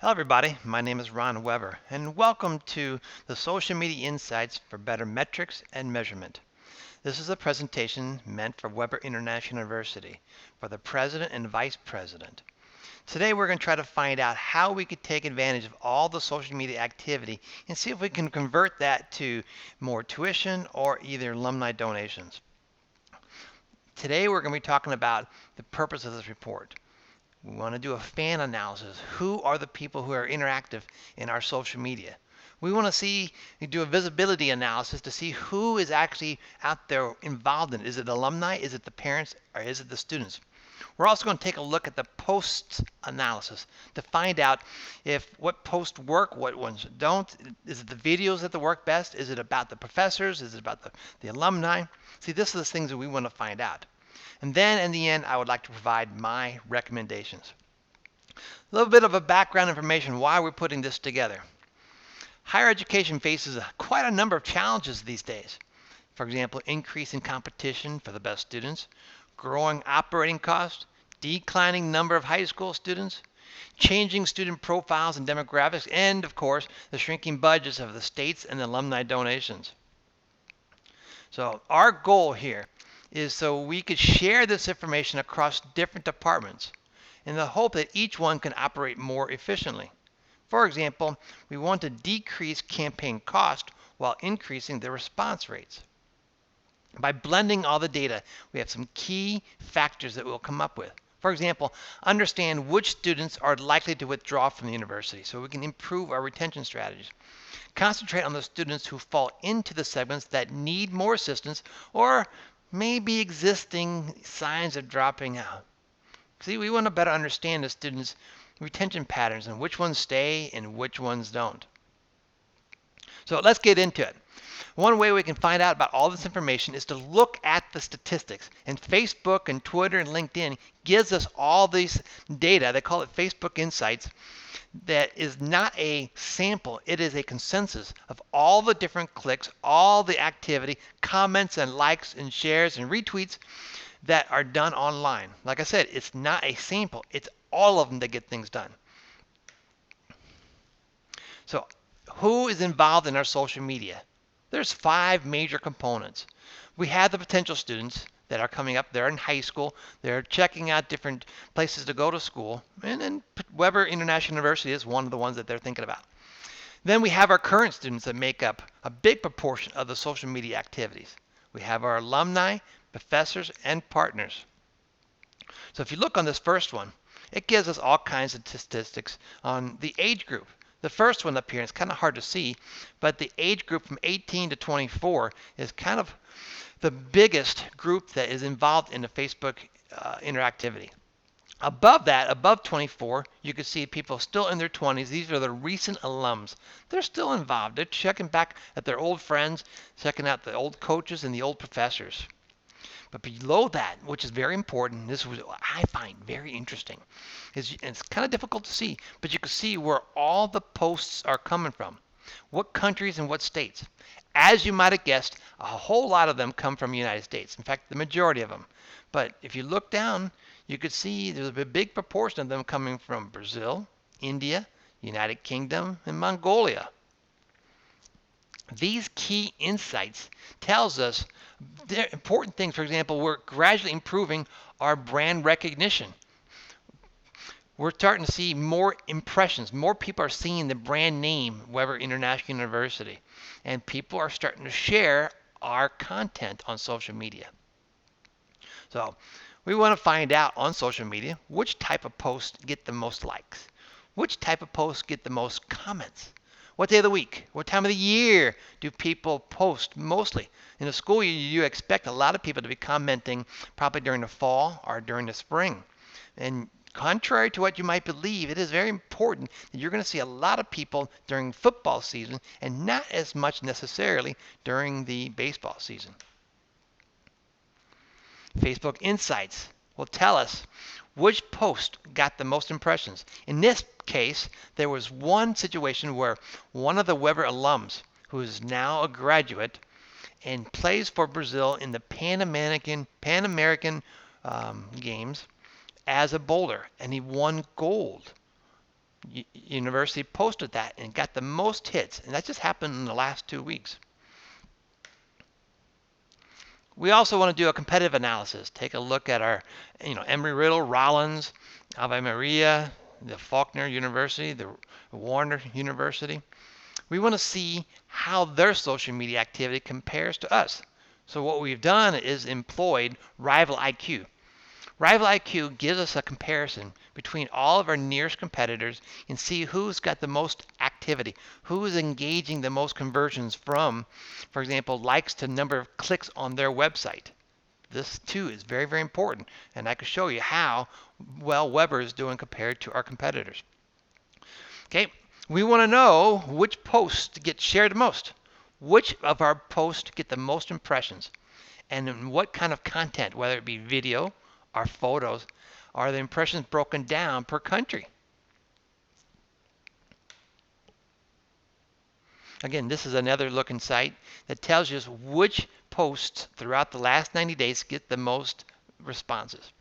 Hello everybody, my name is Ron Weber and welcome to the Social Media Insights for Better Metrics and Measurement. This is a presentation meant for Weber International University for the President and Vice President. Today we're going to try to find out how we could take advantage of all the social media activity and see if we can convert that to more tuition or either alumni donations. Today we're going to be talking about the purpose of this report. We want to do a fan analysis. Who are the people who are interactive in our social media? We want to do a visibility analysis to see who is actually out there involved in it. Is it alumni? Is it the parents? Or is it the students? We're also going to take a look at the posts analysis to find out what posts work, what ones don't. Is it the videos that work best? Is it about the professors? Is it about the alumni? See, this is the things that we want to find out. And then in the end, I would like to provide my recommendations. A little bit of a background information why we're putting this together. Higher education faces quite a number of challenges these days. For example, increasing competition for the best students, growing operating costs, declining number of high school students, changing student profiles and demographics, and of course, the shrinking budgets of the states and alumni donations. So our goal here is so we could share this information across different departments in the hope that each one can operate more efficiently. For example, we want to decrease campaign cost while increasing the response rates. By blending all the data, we have some key factors that we'll come up with. For example, understand which students are likely to withdraw from the university so we can improve our retention strategies. Concentrate on the students who fall into the segments that need more assistance or maybe existing signs of dropping out. See, we want to better understand the students' retention patterns and which ones stay and which ones don't. So let's get into it. One way we can find out about all this information is to look at the statistics. And Facebook and Twitter and LinkedIn gives us all these data. They call it Facebook Insights. That is not a sample, it is a consensus of all the different clicks, all the activity, comments and likes and shares and retweets that are done online. Like I said, it's not a sample, it's all of them that get things done. So who is involved in our social media? There's 5 major components. We have the potential students that are coming up. They're in high school. They're checking out different places to go to school. And Weber International University is one of the ones that they're thinking about. Then we have our current students that make up a big proportion of the social media activities. We have our alumni, professors, and partners. So if you look on this first one, it gives us all kinds of statistics on the age group. The first one up here, it's kind of hard to see, but the age group from 18 to 24 is kind of the biggest group that is involved in the Facebook interactivity. Above that, above 24, you can see people still in their 20s. These are the recent alums. They're still involved. They're checking back at their old friends, checking out the old coaches and the old professors. But below that, which is very important, this is what I find very interesting, is it's kind of difficult to see, but you can see where all the posts are coming from, what countries and what states. As you might have guessed, a whole lot of them come from the United States. In fact, the majority of them. But if you look down, you could see there's a big proportion of them coming from Brazil, India, United Kingdom, and Mongolia. These key insights tells us important things. For example, we're gradually improving our brand recognition. We're starting to see more impressions. More people are seeing the brand name Weber International University. And people are starting to share our content on social media. So we want to find out on social media which type of posts get the most likes. Which type of posts get the most comments. What day of the week? What time of the year do people post mostly? In the school year, you expect a lot of people to be commenting probably during the fall or during the spring. And contrary to what you might believe, it is very important that you're going to see a lot of people during football season and not as much necessarily during the baseball season. Facebook Insights will tell us which post got the most impressions. In this case, there was one situation where one of the Weber alums, who is now a graduate and plays for Brazil in the Pan American Games as a bowler, and he won gold. University posted that and got the most hits, and that just happened in the last 2 weeks. We also want to do a competitive analysis. Take a look at our, Embry-Riddle, Rollins, Ave Maria, the Faulkner University, the Warner University. We want to see how their social media activity compares to us. So what we've done is employed Rival IQ. Rival IQ gives us a comparison between all of our nearest competitors and see who's got the most activity, who is engaging the most conversions from, for example, likes to number of clicks on their website. This too is very, very important, and I can show you how well Weber is doing compared to our competitors. Okay, we want to know which posts get shared the most, which of our posts get the most impressions, and in what kind of content, whether it be video, our photos, are the impressions broken down per country. Again, this is another looking site that tells you which posts throughout the last 90 days get the most responses.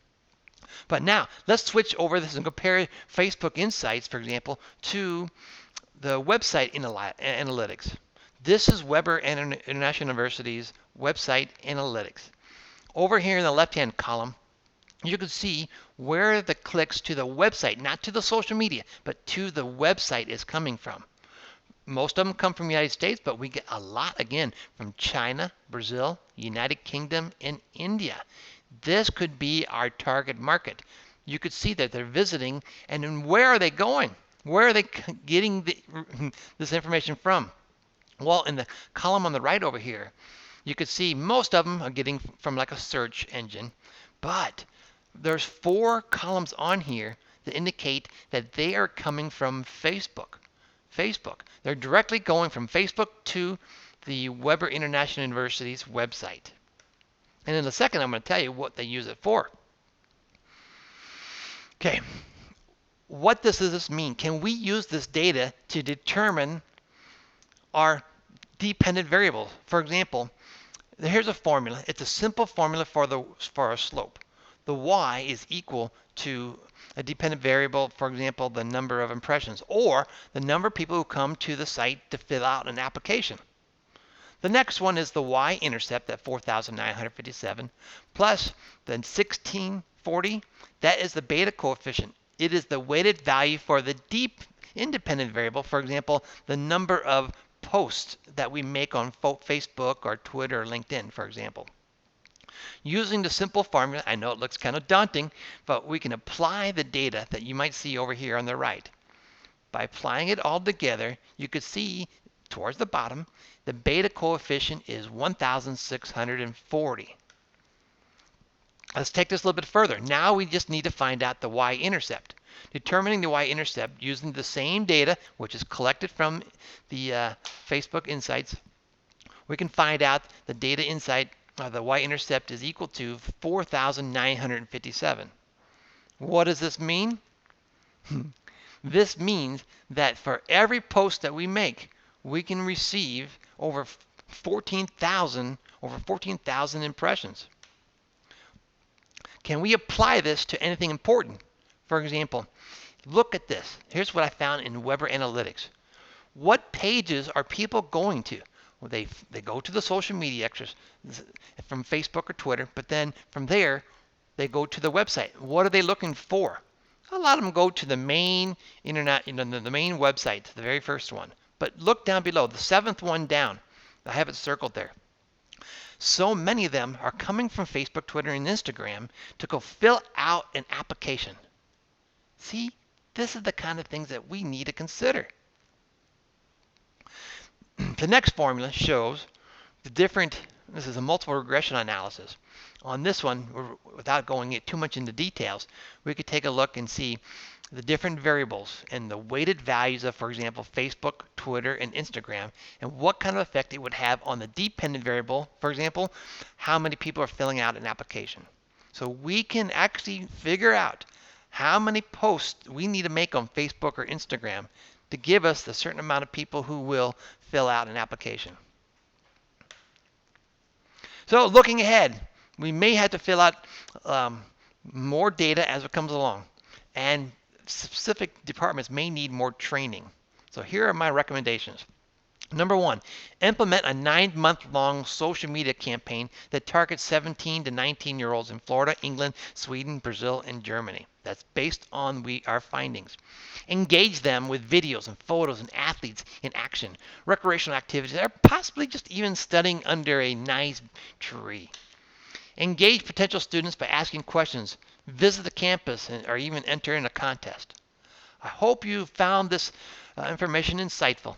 But now, let's switch over this and compare Facebook Insights, for example, to the website analytics. This is Weber International University's website analytics. Over here in the left-hand column, you can see where the clicks to the website, not to the social media, but to the website is coming from. Most of them come from the United States, but we get a lot, again, from China, Brazil, United Kingdom, and India. This could be our target market. You could see that they're visiting, and then where are they going? Where are they getting this information from? Well, in the column on the right over here, you could see most of them are getting from like a search engine, but there's 4 columns on here that indicate that they are coming from Facebook. They're directly going from Facebook to the Weber International University's website. And in a second, I'm going to tell you what they use it for. Okay, what does this mean? Can we use this data to determine our dependent variables? For example, here's a formula. It's a simple formula for a slope. The y is equal to a dependent variable, for example, the number of impressions, or the number of people who come to the site to fill out an application. The next one is the y-intercept at 4,957 plus the 1640. That is the beta coefficient. It is the weighted value for the deep independent variable, for example, the number of posts that we make on Facebook or Twitter or LinkedIn, for example. Using the simple formula, I know it looks kind of daunting, but we can apply the data that you might see over here on the right. By applying it all together, you could see towards the bottom, the beta coefficient is 1,640. Let's take this a little bit further. Now we just need to find out the y-intercept. Determining the y-intercept using the same data, which is collected from the Facebook Insights, we can find out the data insight, the y-intercept is equal to 4,957. What does this mean? This means that for every post that we make, we can receive over 14,000 impressions. Can we apply this to anything important? For example, look at this. Here's what I found in Weber Analytics. What pages are people going to? Well, they go to the social media extras from Facebook or Twitter, but then from there, they go to the website. What are they looking for? A lot of them go to the main internet, the main website, the very first one. But look down below, the 7th one down. I have it circled there. So many of them are coming from Facebook, Twitter, and Instagram to go fill out an application. See, this is the kind of things that we need to consider. The next formula shows the different, this is a multiple regression analysis. On this one, without going too much into details, we could take a look and see the different variables and the weighted values of, for example, Facebook, Twitter, and Instagram, and what kind of effect it would have on the dependent variable, for example, how many people are filling out an application. So we can actually figure out how many posts we need to make on Facebook or Instagram to give us a certain amount of people who will fill out an application. So looking ahead, we may have to fill out more data as it comes along. And specific departments may need more training. So here are my recommendations. Number one, implement a 9-month-long social media campaign that targets 17 to 19-year-olds in Florida, England, Sweden, Brazil, and Germany. That's based on our findings. Engage them with videos and photos and athletes in action, recreational activities, or possibly just even studying under a nice tree. Engage potential students by asking questions, visit the campus, or even enter in a contest. I hope you found this information insightful.